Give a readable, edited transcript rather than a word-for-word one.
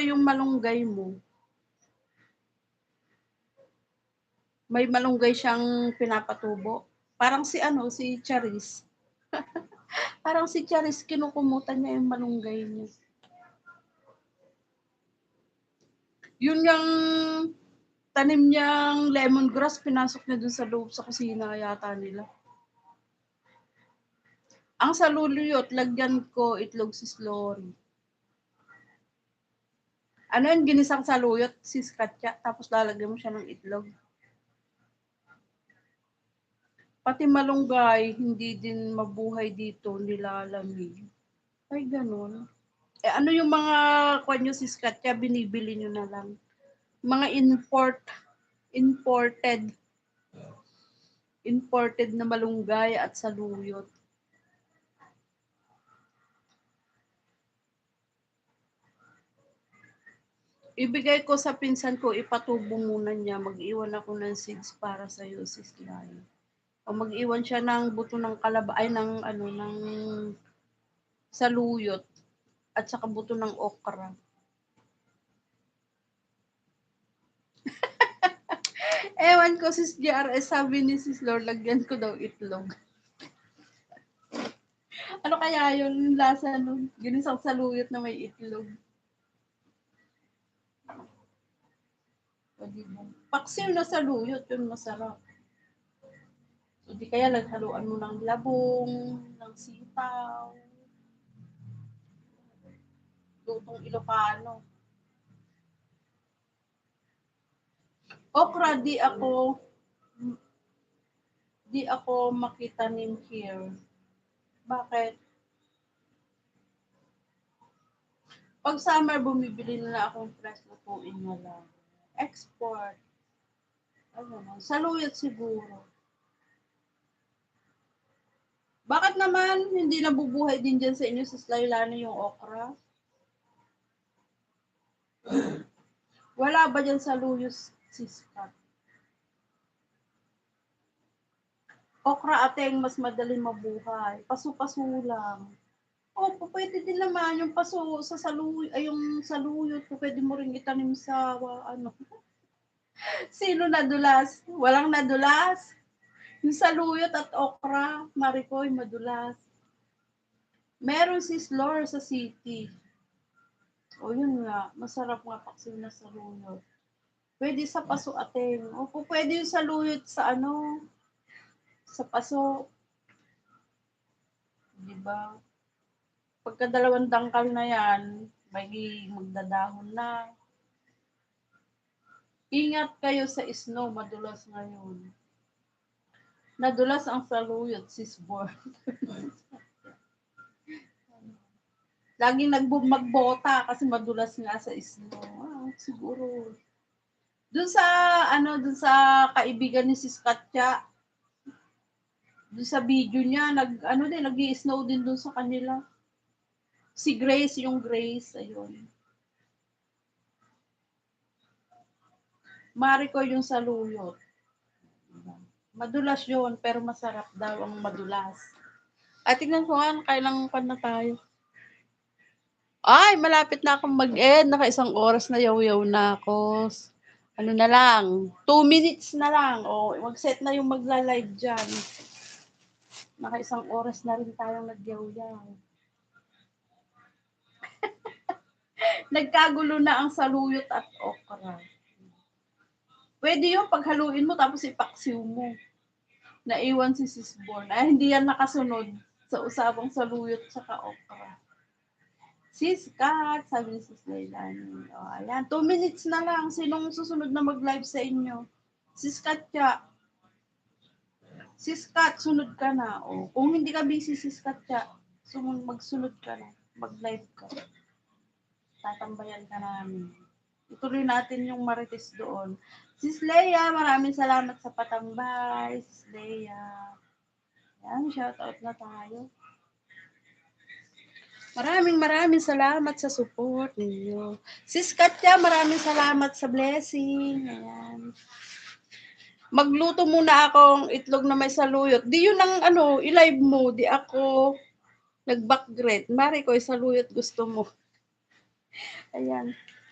yung malunggay mo. May malunggay siyang pinapatubo. Parang si ano, si Charis. Parang si Charis, kinukumutan niya yung malunggay niya. Yun yung tanim niyang lemongrass, pinasok niya dun sa loob sa kusina yata nila. Ang saluyot, lagyan ko itlog sislori. Ano yun, ginisang saluyot, siskatya, tapos lalagyan mo siya ng itlog. Pati malunggay, hindi din mabuhay dito, nilalamig. Ay, ganun. Eh, ano yung mga kwan nyo, siskatya, binibili nyo na lang. Mga imported na malunggay at saluyot. Ibigay ko sa pinsan ko, ipatubo muna niya, mag-iwan ako ng seeds para sa iyo, sis Lai. O mag-iwan siya ng buto ng ng saluyot at saka buto ng okra. Ewan ko, sis JRS, sabi ni sis Lord, lagyan ko daw itlog. Ano kaya yun, lasa nun? Ginisang saluyot na may itlog. O diba? Paksiw na saluyot, yun masarap. So, di kaya naghaluan mo ng labong, ng sitaw, lutong Ilocano. Okra, di ako makitanim here. Bakit? Pag summer, bumibili na akong fresh lutuin na lang. Export. Ano, saluyot siguro. Bakit naman hindi nabubuhay din dyan sa inyo sa Slaylano yung okra? Wala ba dyan sa Luyos, Siska? Okra ateng mas madaling mabuhay. Paso-paso lang. Opo, pwede din naman yung paso sa yung saluyot, pwede mo rin itanim sa ano. Sino nadulas? Walang nadulas. Yung saluyot at okra, Maricoy, madulas. Meron si Slor sa city. O yun nga, masarap nga paksiw na saluyot. Pwede sa paso ateng. Opo, pwede yung saluyot sa ano, sa paso. Diba? Pagka 2 dangkal na yan, may magdadahon na. Ingat kayo sa snow, madulas ngayon. Nadulas ang saluyot, sis Born. Laging magbota kasi madulas nga sa snow. Siguro. Dun sa kaibigan ni Sis Katya, dun sa video niya, nag-i-snow din dun sa kanila. Si Grace, yung Grace, ayun. Marico yung saluyot. Madulas yun, pero masarap daw ang madulas. At tignan ko nga, kailang pan na tayo. Ay, malapit na akong mag-end. Naka 1 oras na yaw-yaw na ako. Ano na lang, 2 minutes na lang. O, mag-set na yung magla-live dyan. Naka 1 oras na rin tayong nagyaw-yaw. Nagkagulo na ang saluyot at okra. Pwede yung paghaluin mo tapos ipaksiw mo. Naiwan si Sis Born. Ay, hindi yan nakasunod sa usapang saluyot sa okra. Sis Kat, sabi ni Sis Lailani. O, ayan, 2 minutes na lang. Sinong susunod na mag-live sa inyo? Sis Katya. Sis Kat, sunod ka na. O, kung hindi ka busy, Sis Katya, magsunod ka na. Mag-live ka. Tatambayan ka namin. Ituloy natin yung Marites doon. Sis Leia, maraming salamat sa patambay. Sis Leia. Yan, shoutout na tayo. Maraming salamat sa support ninyo. Sis Katya, maraming salamat sa blessing. Ayan. Magluto muna akong itlog na may saluyot. Di yun ang i-live mo. Di ako nag-backgrade. Mari ko, saluyot gusto mo. Ayan.